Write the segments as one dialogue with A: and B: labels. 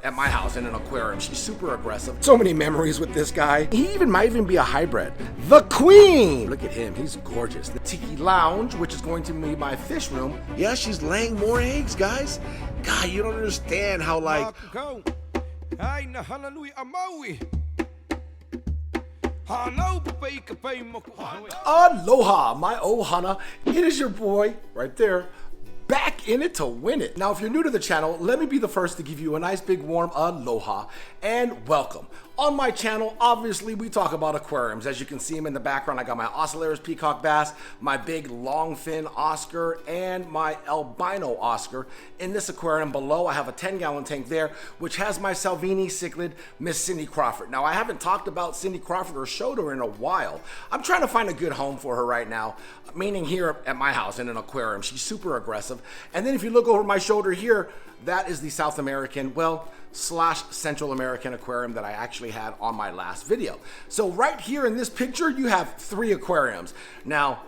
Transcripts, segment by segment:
A: at my house in an aquarium. She's super aggressive. So many memories with this guy. He might even be a hybrid. The Queen! Look at him, he's gorgeous. The Tiki Lounge, which is going to be my fish room. Yeah, she's laying more eggs, guys. God, you don't understand how like... Maui. Aloha, my Ohana. It is your boy right there, back in it to win it. Now, if you're new to the channel, let me be the first to give you a nice big warm aloha and welcome. On my channel, obviously, we talk about aquariums. As you can see them in the background, I got my Ocellaris peacock bass, my big longfin Oscar, and my albino Oscar. In this aquarium below, I have a 10-gallon tank there, which has my Salvini cichlid, Miss Cindy Crawford. Now, I haven't talked about Cindy Crawford or showed her in a while. I'm trying to find a good home for her right now, meaning here at my house in an aquarium. She's super aggressive. And then if you look over my shoulder here, that is the South American, well, / Central American aquarium that I actually had on my last video. So right here in this picture, you have 3 aquariums. Now,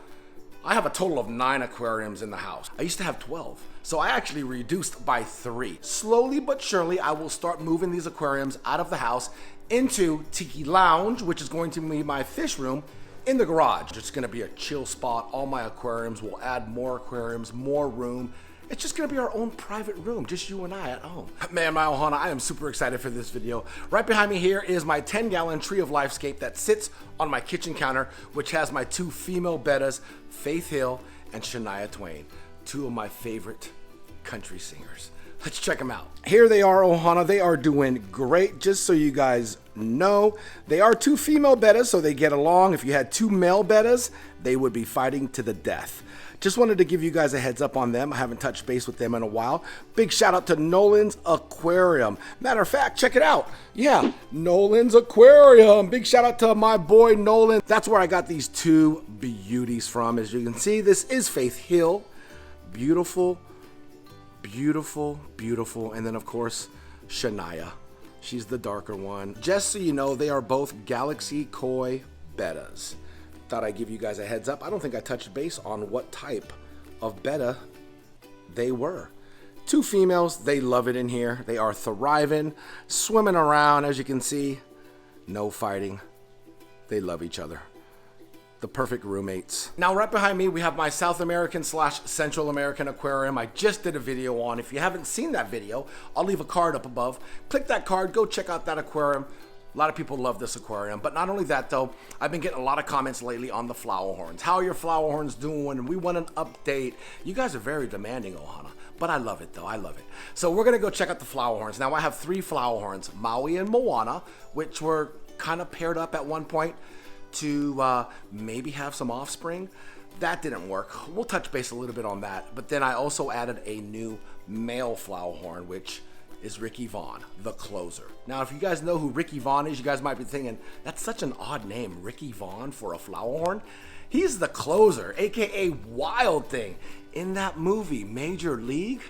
A: I have a total of 9 aquariums in the house. I used to have 12. So I actually reduced by 3. Slowly but surely, I will start moving these aquariums out of the house into Tiki Lounge, which is going to be my fish room in the garage. It's gonna be a chill spot. All my aquariums will add more aquariums, more room. It's just gonna be our own private room, just you and I at home. Man, my Ohana, I am super excited for this video. Right behind me here is my 10-gallon Tree of Lifescape that sits on my kitchen counter, which has my 2 female bettas, Faith Hill and Shania Twain, 2 of my favorite country singers. Let's check them out. Here they are, Ohana. They are doing great. Just so you guys know, they are 2 female bettas, so they get along. If you had 2 male bettas, they would be fighting to the death. Just wanted to give you guys a heads up on them. I haven't touched base with them in a while. Big shout out to Nolan's Aquarium. Matter of fact, check it out. Yeah, Nolan's Aquarium. Big shout out to my boy Nolan. That's where I got these 2 beauties from. As you can see, this is Faith Hill. Beautiful, beautiful, beautiful. And then of course, Shania. She's the darker one. Just so you know, they are both Galaxy Koi bettas. Thought I'd give you guys a heads up. I don't think I touched base on what type of betta they were. 2 females, they love it in here. They are thriving, swimming around, as you can see. No fighting. They love each other. The perfect roommates. Now, right behind me, we have my South American / Central American aquarium. I just did a video on. If you haven't seen that video, I'll leave a card up above. Click that card, go check out that aquarium. A lot of people love this aquarium, but not only that though, I've been getting a lot of comments lately on the Flowerhorns. How are your Flowerhorns doing? We want an update. You guys are very demanding, Ohana, but I love it though, I love it. So we're gonna go check out the Flowerhorns. Now I have 3 Flowerhorns, Maui and Moana, which were kind of paired up at one point to maybe have some offspring. That didn't work. We'll touch base a little bit on that, but then I also added a new male Flowerhorn, which is Ricky Vaughn, the closer. Now, if you guys know who Ricky Vaughn is, you guys might be thinking, that's such an odd name, Ricky Vaughn for a Flowerhorn. He's the closer, AKA Wild Thing, in that movie, Major League.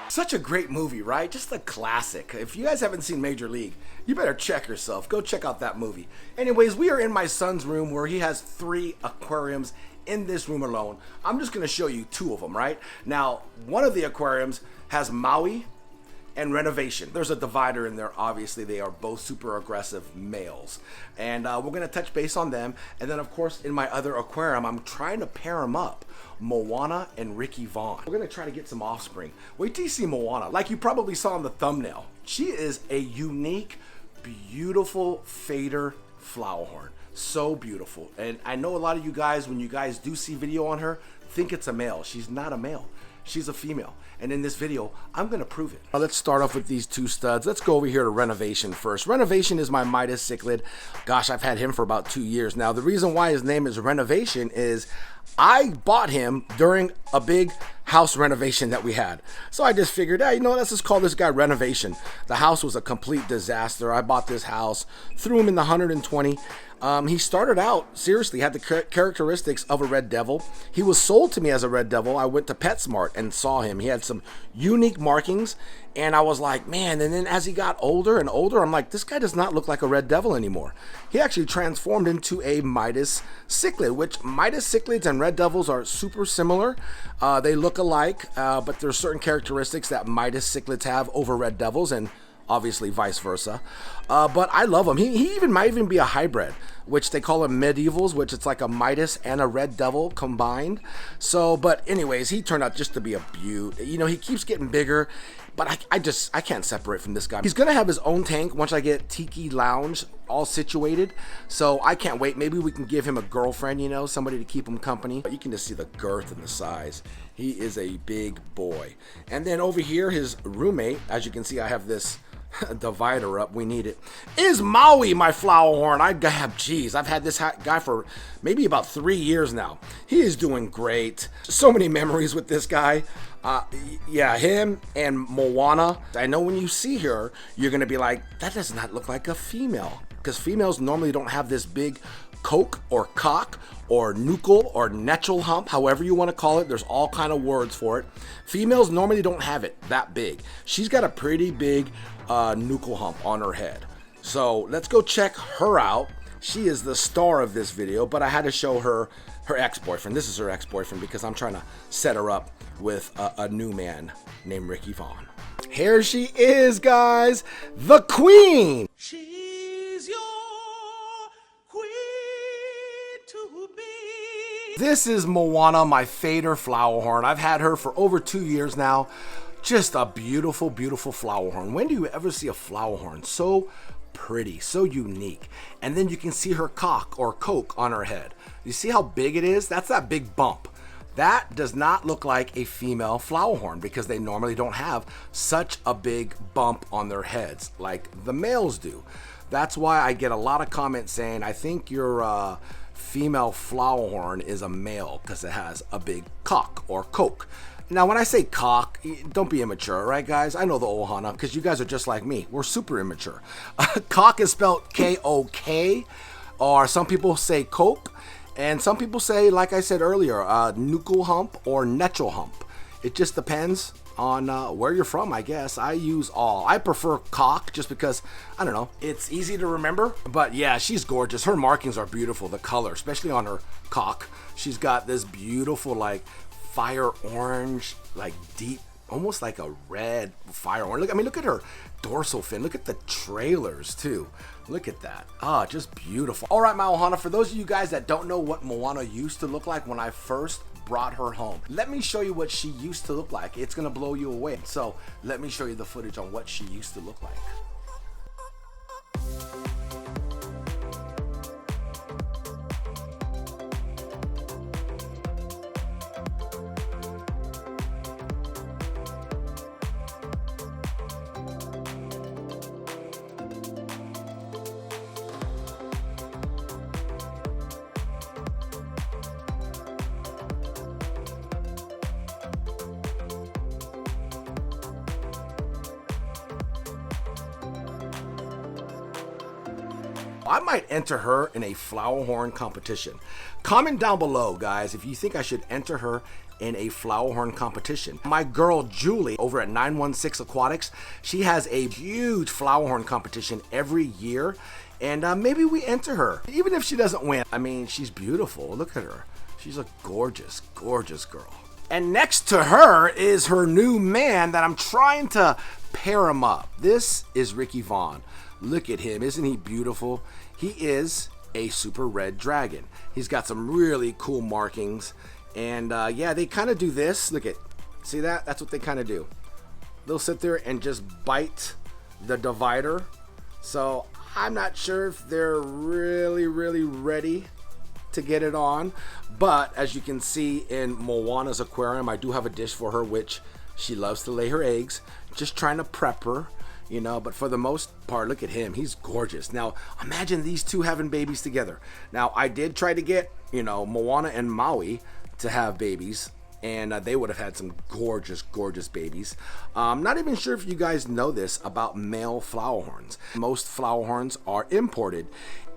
A: Such a great movie, right? Just a classic. If you guys haven't seen Major League, you better check yourself. Go check out that movie. Anyways, we are in my son's room where he has 3 aquariums in this room alone. I'm just gonna show you 2 of them, right? Now, one of the aquariums has Maui and Renovation. There's a divider in there, obviously. They are both super aggressive males. And we're gonna touch base on them. And then of course, in my other aquarium, I'm trying to pair them up. Moana and Ricky Vaughn. We're gonna try to get some offspring. Wait till you see Moana. Like you probably saw in the thumbnail. She is a unique, beautiful fader Flowerhorn. So beautiful. And I know a lot of you guys, when you guys do see video on her, think it's a male. She's not a male. She's a female. And in this video, I'm gonna prove it. Now let's start off with these 2 studs. Let's go over here to Renovation first. Renovation is my Midas cichlid. Gosh, I've had him for about 2 years now. The reason why his name is Renovation is I bought him during a big house renovation that we had. So I just figured, hey, you know, let's just call this guy Renovation. The house was a complete disaster. I bought this house, threw him in the 120. He started out, seriously, had the characteristics of a red devil. He was sold to me as a red devil. I went to PetSmart and saw him. He had some unique markings, and I was like, man, and then as he got older and older, I'm like, this guy does not look like a red devil anymore. He actually transformed into a Midas cichlid, which Midas cichlids and red devils are super similar. They look alike, but there's certain characteristics that Midas cichlids have over red devils, and obviously vice versa. But I love him. He might even be a hybrid, which they call him medievals, which it's like a Midas and a red devil combined. So, but anyways, he turned out just to be a beaut. You know, he keeps getting bigger, but I can't separate from this guy. He's gonna have his own tank once I get Tiki Lounge all situated. So I can't wait. Maybe we can give him a girlfriend, you know, somebody to keep him company. But you can just see the girth and the size. He is a big boy. And then over here, his roommate, as you can see, I have this divider up, we need it, is Maui, my Flowerhorn. I've had this guy for maybe about 3 years now. He is doing great. So many memories with this guy. Yeah, him and Moana. I know when you see her, you're gonna be like, that does not look like a female, because females normally don't have this big coke or cock or nuchal or netchel hump, however you want to call it. There's all kind of words for it. Females normally don't have it that big. She's got a pretty big nuchal hump on her head. So let's go check her out. She is the star of this video, but I had to show her ex-boyfriend. This is her ex-boyfriend because I'm trying to set her up with a new man named Ricky Vaughn. Here she is, guys, the queen. She's your queen to be. This is Moana, my fader Flowerhorn. I've had her for over 2 years now. Just a beautiful, beautiful Flowerhorn. When do you ever see a Flowerhorn so pretty, so unique? And then you can see her cock or coke on her head. You see how big it is? That's that big bump. That does not look like a female Flowerhorn because they normally don't have such a big bump on their heads like the males do. That's why I get a lot of comments saying, I think your female Flowerhorn is a male because it has a big cock or coke. Now, when I say cock, don't be immature, right, guys? I know the old Hana, because you guys are just like me. We're super immature. Cock is spelled K-O-K, or some people say coke, and some people say, like I said earlier, nuchal hump or netchel hump. It just depends on where you're from, I guess. I use all. I prefer cock just because, I don't know, it's easy to remember. But yeah, she's gorgeous. Her markings are beautiful, the color, especially on her cock. She's got this beautiful, like, fire orange, like deep, almost like a red fire orange. Look, I mean, look at her dorsal fin. Look at the trailers too. Look at that. Ah, just beautiful. All right, my Ohana, for those of you guys that don't know what Moana used to look like when I first brought her home, let me show you what she used to look like. It's gonna blow you away. So let me show you the footage on what she used to look like. I might enter her in a Flowerhorn competition. Comment down below, guys, if you think I should enter her in a Flowerhorn competition. My girl Julie over at 916 Aquatics, she has a huge Flowerhorn competition every year, and maybe we enter her. Even if she doesn't win, I mean, she's beautiful. Look at her. She's a gorgeous, gorgeous girl. And next to her is her new man that I'm trying to pair him up. This is Ricky Vaughn. Look at him. Isn't he beautiful? He is a super red dragon. He's got some really cool markings. And yeah, they kind of do this. Look at, see that? That's what they kind of do. They'll sit there and just bite the divider. So I'm not sure if they're really ready to get it on. But as you can see in Moana's aquarium, I do have a dish for her, which she loves to lay her eggs. Just trying to prep her, you know, but for the most part, look at him. He's gorgeous. Now, imagine these two having babies together. Now, I did try to get, you know, Moana and Maui to have babies, and they would have had some gorgeous, gorgeous babies. I'm not even sure if you guys know this about male Flowerhorns. Most Flowerhorns are imported,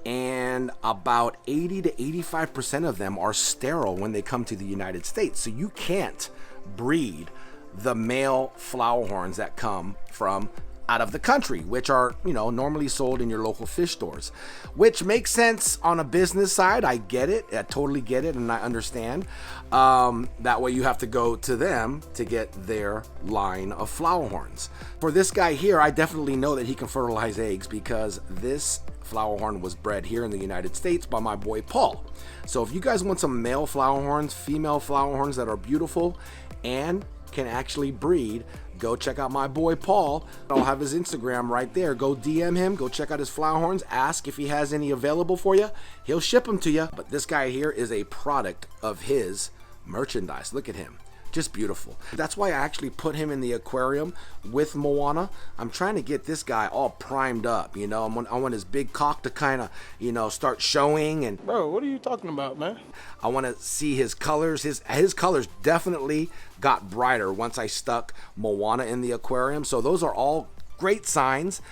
A: and about 80 to 85% of them are sterile when they come to the United States. So you can't breed the male flowerhorns that come from out of the country, which are, you know, normally sold in your local fish stores, which makes sense on a business side. I get it. I totally get it. And I understand. That way you have to go to them to get their line of flowerhorns. For this guy here, I definitely know that he can fertilize eggs because this flowerhorn was bred here in the United States by my boy Paul. So if you guys want some male flowerhorns, female flowerhorns that are beautiful and can actually breed, go check out my boy Paul. I'll have his Instagram right there. Go DM him, go check out his flowerhorns, ask if he has any available for you. He'll ship them to you. But this guy here is a product of his merchandise. Look at him. Just beautiful. That's why I actually put him in the aquarium with Moana. I'm trying to get this guy all primed up, you know. I want his big cock to kind of, you know, start showing. And
B: bro, what are you talking about, man?
A: I want to see his colors. His colors definitely got brighter once I stuck Moana in the aquarium. So those are all great signs.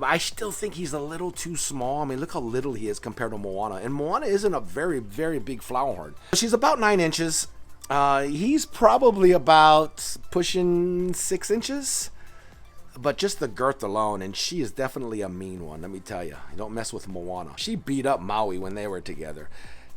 A: I still think he's a little too small. I mean, look how little he is compared to Moana. And Moana isn't a very, very big flowerhorn. She's about 9 inches. He's probably about pushing 6 inches, but just the girth alone, and she is definitely a mean one, let me tell you. You don't mess with Moana. She beat up Maui when they were together.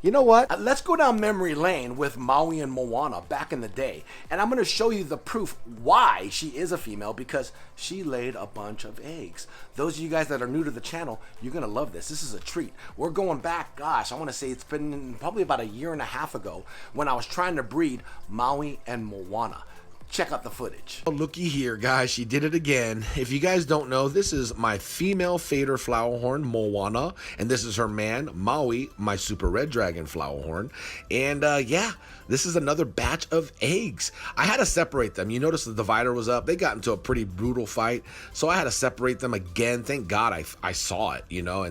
A: You know what? Let's go down memory lane with Maui and Moana back in the day, and I'm going to show you the proof why she is a female, because she laid a bunch of eggs. Those of you guys that are new to the channel, you're going to love this. This is a treat. We're going back, gosh, I want to say it's been probably about 1.5 years ago when I was trying to breed Maui and Moana. Check out the footage. Oh, looky here, guys. She did it again. If you guys don't know, this is my female fader flowerhorn, Moana, and this is her man, Maui, my super red dragon flowerhorn. And yeah, this is another batch of eggs. I had to separate them. You notice the divider was up. They got into a pretty brutal fight, so I had to separate them again. Thank God I saw it, you know.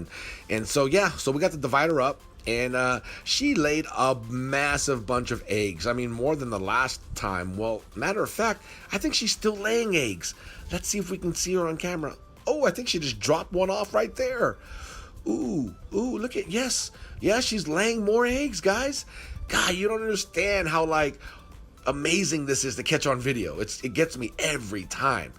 A: And so yeah, so we got the divider up. And she laid a massive bunch of eggs. I mean, more than the last time. Well, matter of fact, I think she's still laying eggs. Let's see if we can see her on camera. Oh, I think she just dropped one off right there. Ooh, look at, yes. Yeah, she's laying more eggs, guys. God, you don't understand how, like, amazing this is to catch on video. It gets me every time.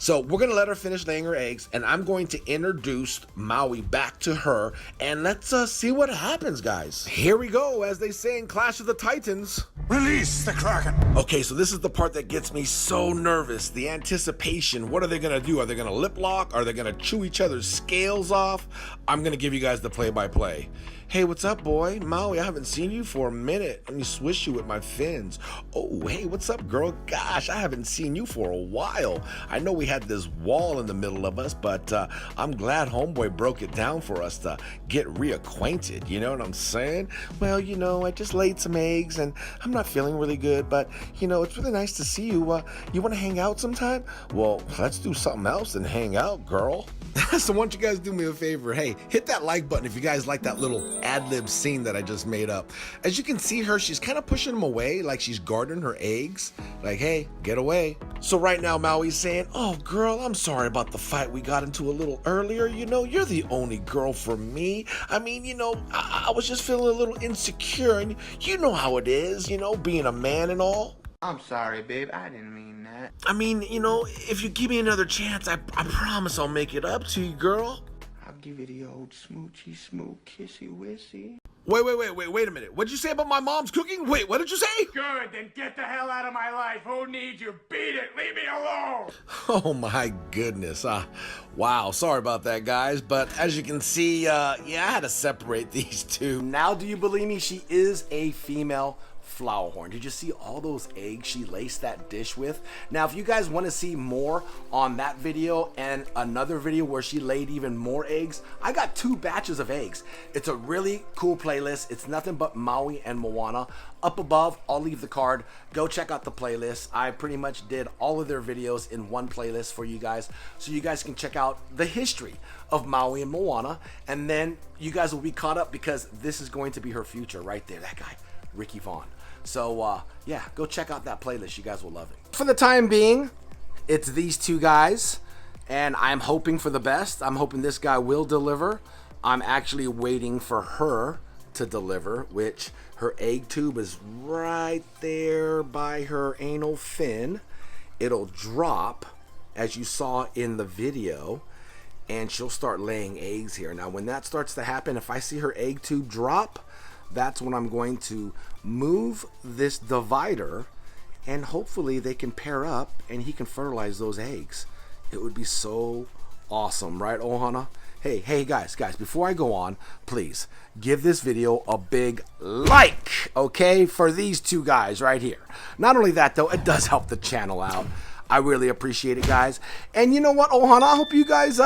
A: So we're going to let her finish laying her eggs, and I'm going to introduce Maui back to her, and let's see what happens, guys. Here we go, as they say in Clash of the Titans.
C: Release the Kraken.
A: Okay, so this is the part that gets me so nervous. The anticipation. What are they going to do? Are they going to lip lock? Are they going to chew each other's scales off? I'm going to give you guys the play-by-play. Hey, what's up, boy? Maui, I haven't seen you for a minute. Let me swish you with my fins. Oh, hey, what's up, girl? Gosh, I haven't seen you for a while. I know we had this wall in the middle of us, but I'm glad homeboy broke it down for us to get reacquainted. You know what I'm saying? Well, you know, I just laid some eggs, and I'm not feeling really good, but, you know, it's really nice to see you. You want to hang out sometime? Well, let's do something else and hang out, girl. So why don't you guys do me a favor? Hey, hit that like button if you guys like that little ad-lib scene that I just made up. As you can see her, she's kind of pushing them away like she's guarding her eggs. Like, hey, get away. So right now Maui's saying, oh girl, I'm sorry about the fight we got into a little earlier. You know, you're the only girl for me. I mean, you know, I was just feeling a little insecure, and you know how it is, you know, being a man and all.
D: I'm sorry, babe. I didn't mean that.
A: I mean, you know, if you give me another chance, I promise I'll make it up to you, girl.
D: I'll give you the old smoochy smoo kissy wissy.
A: Wait a minute. What'd you say about my mom's cooking? Wait, what did you say?
C: Good, then get the hell out of my life. Who needs you? Beat it. Leave me alone.
A: Oh my goodness. Wow, sorry about that, guys. But as you can see, yeah, I had to separate these two. Now, do you believe me? She is a female flowerhorn. Did you see all those eggs she laced that dish with? Now, if you guys want to see more on that video and another video where she laid even more eggs, I got 2 batches of eggs. It's a really cool playlist. It's nothing but Maui and Moana. Up above, I'll leave the card. Go check out the playlist. I pretty much did all of their videos in one playlist for you guys, so you guys can check out the history of Maui and Moana, and then you guys will be caught up because this is going to be her future right there. That guy, Ricky Vaughn. So yeah, go check out that playlist. You guys will love it. For the time being, it's these 2 guys, and I'm hoping for the best. I'm hoping this guy will deliver. I'm actually waiting for her to deliver, which her egg tube is right there by her anal fin. It'll drop, as you saw in the video, and she'll start laying eggs here. Now, when that starts to happen, if I see her egg tube drop, that's when I'm going to move this divider, and hopefully they can pair up and he can fertilize those eggs. It would be so awesome, right, Ohana? Hey guys, before I go on, please give this video a big like, okay, for these two guys right here. Not only that though, it does help the channel out. I really appreciate it, guys. And you know what, Ohana, I hope you guys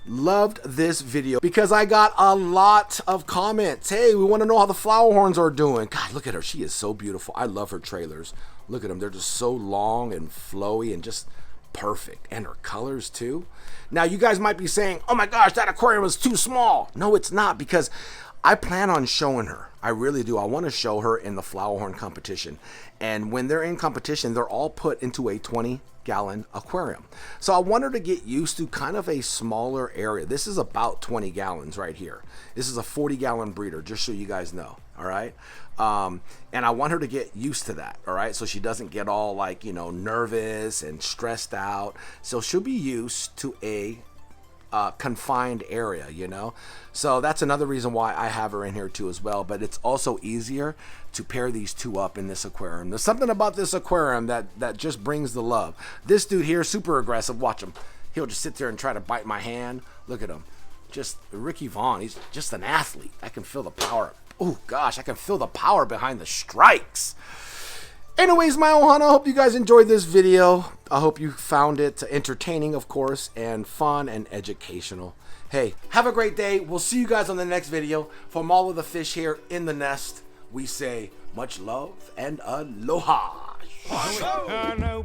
A: loved this video, because I got a lot of comments. Hey, we want to know how the Flowerhorns are doing. God, look at her. She is so beautiful. I love her trailers. Look at them. They're just so long and flowy and just perfect. And her colors too. Now, you guys might be saying, oh my gosh, that aquarium is too small. No, it's not, because I plan on showing her. I really do. I want to show her in the Flowerhorn competition. And when they're in competition, they're all put into a 20-gallon aquarium. So I want her to get used to kind of a smaller area. This is about 20 gallons right here. This is a 40-gallon breeder, just so you guys know. All right. And I want her to get used to that. All right. So she doesn't get all like, you know, nervous and stressed out. So she'll be used to a confined area, you know. So that's another reason why I have her in here too as well. But it's also easier to pair these two up in this aquarium. There's something about this aquarium that just brings the love. This dude here, super aggressive. Watch him. He'll just sit there and try to bite my hand. Look at him. Just Ricky Vaughn. He's just an athlete. I can feel the power. Oh gosh, I can feel the power behind the strikes. Anyways, my Ohana, I hope you guys enjoyed this video. I hope you found it entertaining, of course, and fun and educational. Hey, have a great day. We'll see you guys on the next video. From all of the fish here in the nest, we say much love and aloha.
B: Hana,